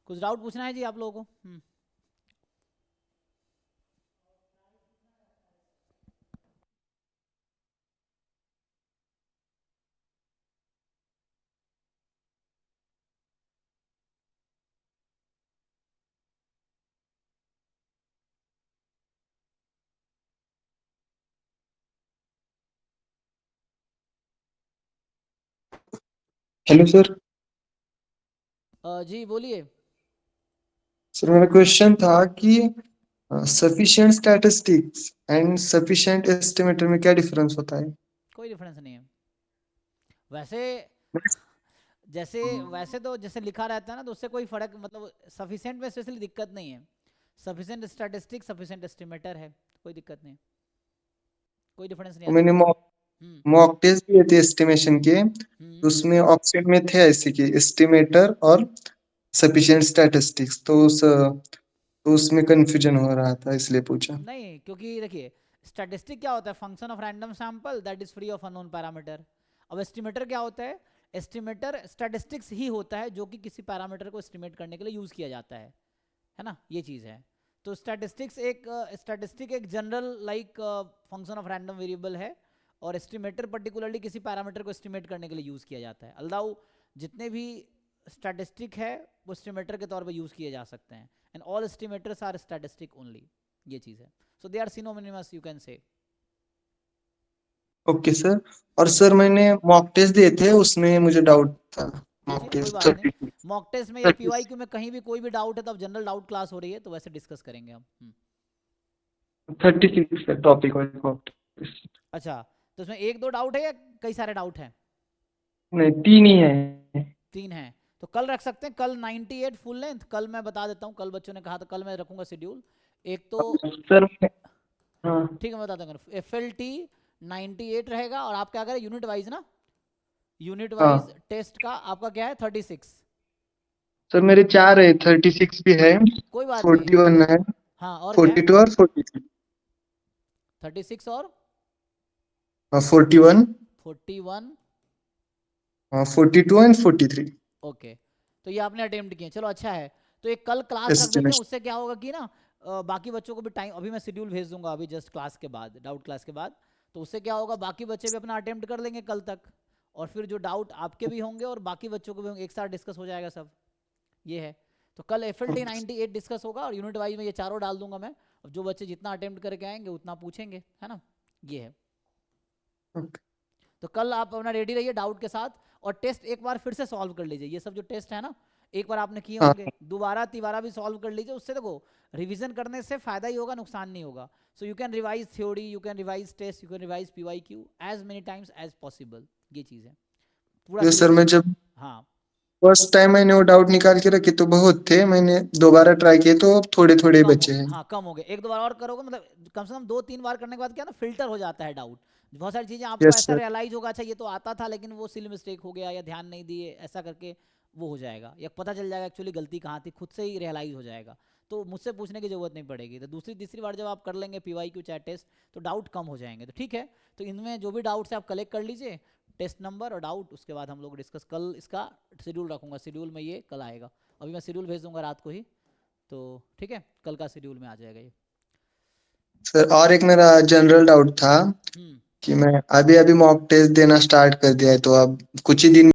कुछ डाउट पूछना है जी आप लोगों को? Hello sir. जी बोलिए। सर मेरा क्वेश्चन था कि sufficient statistics and sufficient estimator में क्या डिफरेंस होता है? कोई डिफरेंस नहीं है वैसे। जैसे वैसे तो जैसे लिखा रहता है ना, तो उससे कोई फर्क, मतलब सफिशिएंट में स्पेशली दिक्कत नहीं है। सफिशिएंट स्टैटिस्टिक्स सफिशिएंट एस्टिमेटर है, कोई दिक्कत नहीं, कोई डिफरेंस नहीं आ मैंने सकता। हम्म। मॉक टेस्ट दिए थे एस्टिमेशन के, तो हम्म। उसमें ऑप्शन में थे ऐसे कि एस्टिमेटर और सफिशिएंट स्टैटिस्टिक्स, तो उसमें कंफ्यूजन हो रहा था, इसलिए पूछा। नहीं, क्योंकि देखिए, स्टैटिस्टिक क्या होता है? Function of random sample that is free of unknown parameter. अब एस्टिमेटर क्या होता है? एस्टिमेटर स्टैटिस्टिक्स ही होता है जो कि किसी पैरामीटर को एस्टिमेट करने के लिए यूज किया जाता है ना, ये चीज है। तो स्टैटिस्टिक एक general like function of random variable है, और एस्टिमेटर पर्टिकुलरली किसी पैरामीटर को एस्टिमेट करने के लिए यूज किया जाता है। अल्दाउ जितने भी स्टैटिस्टिक है वो एस्टिमेटर के तौर पे यूज किए जा सकते हैं, and all estimators are statistic only, ये चीज है। So they are synonymous, you can say. Okay sir. और सर मैंने मॉक टेस्ट दिए थे, उसमें मुझे डाउट था। मॉक पूछिए, कोई टेस्ट बात नहीं। 36। मॉक टेस्ट में या पीवाईक्यू में कहीं भी कोई भी डाउट है तो अब जनरल डाउट क्लास हो रही है तो वैसे डिस्कस करेंगे हम। 36 है टॉपिक वाइज मॉक टेस्ट। अच्छा, तो उसमें एक दो डाउट है या कई सारे डाउट हैं? नहीं, 3 ही है। तीन है। तो कल रख सकते हैं, कल 98 फुल लेंथ। कल मैं बता देता हूँ, कल बच्चों ने कहा था, कल मैं रखूंगा शेड्यूल। एक तो सर हाँ ठीक है, मैं बता दूंगा। FLT 98 रहेगा, और आप क्या करें, यूनिट वाइज ना, यूनिट वाइज हाँ टेस्ट का आपका क्या है, 36। सर, मेरे 4 है, 36 भी है, कोई बात नहीं। 41 है, हाँ, और क्या है? 42 और 43। 36 और हाँ 41। 41। हाँ 42 एंड 43। ओके, तो ये आपने अटेम्प्ट किए, चलो अच्छा है। तो एक कल क्लास रख देते हैं, एस्टिमेशन। उससे क्या होगा कि ना, बाकी बच्चों को भी टाइम, अभी मैं शेड्यूल भेज दूंगा अभी जस्ट क्लास के बाद, डाउट क्लास के बाद। तो उससे क्या होगा, बाकी बच्चे भी अपना अटेम्प्ट कर लेंगे कल तक, और फिर जो डाउट आपके भी होंगे और बाकी बच्चों को भी होंगे, एक साथ डिस्कस हो जाएगा सब, ये है। तो कल FLT 98 डिस्कस होगा, और यूनिट वाइज में ये चारों डाल दूंगा मैं। अब जो बच्चे जितना अटेम्प्ट करके आएंगे उतना पूछेंगे, है ना, ये है। तो कल आप अपना रेडी रहिए डाउट के साथ, और टेस्ट एक बार फिर से सॉल्व कर लीजिए। ये सब जो टेस्ट है ना, एक बार आपने किए हाँ होंगे, दोबारा तिबारा भी सॉल्व कर लीजिए। उससे देखो, रिवीजन करने से फायदा ही होगा, नुकसान नहीं होगा। So you can revise theory, you can revise test, you can revise PYQ as many times as possible, ये चीज़ है। पूरा ये सर, सिलेबस। मैं जब हाँ, फर्स्ट टाइम मैंने वो डाउट निकाल के रखे तो बहुत थे, मैंने दोबारा ट्राई किए तो अब थोड़े थोड़े कम हो, बचे हैं। हाँ कम हो गए। एक दो बार और करोगे, मतलब कम से कम दो तीन बार करने के बाद क्या ना, फिल्टर हो जाता है डाउट। बहुत सारी चीजें आपको यस ऐसा सर। रियलाइज होगा, अच्छा ये तो आता था लेकिन वो सिल मिस्टेक हो गया, या ध्यान नहीं दिए, ऐसा करके वो हो जाएगा, या पता चल जाएगा एक्चुअली गलती कहाँ थी, खुद से ही रियलाइज हो जाएगा। तो मुझसे पूछने की जरूरत नहीं पड़ेगी। तो दूसरी तीसरी बार जब आप कर लेंगे PYQ चाहे टेस्ट, तो डाउट कम हो जाएंगे। तो ठीक है, तो इनमें जो भी डाउट्स है आप कलेक्ट कर लीजिए, टेस्ट नंबर और डाउट, उसके बाद हम लोग डिस्कस कल। इसका शेड्यूल रखूंगा, शेड्यूल में ये कल आएगा। अभी मैं शेड्यूल भेज दूंगा रात को ही, तो ठीक है, कल का शेड्यूल में आ जाएगा ये। सर और एक मेरा जनरल डाउट था हम्म। कि मैं अभी अभी मॉक टेस्ट देना स्टार्ट कर दिया है, तो अब कुछ ही दिन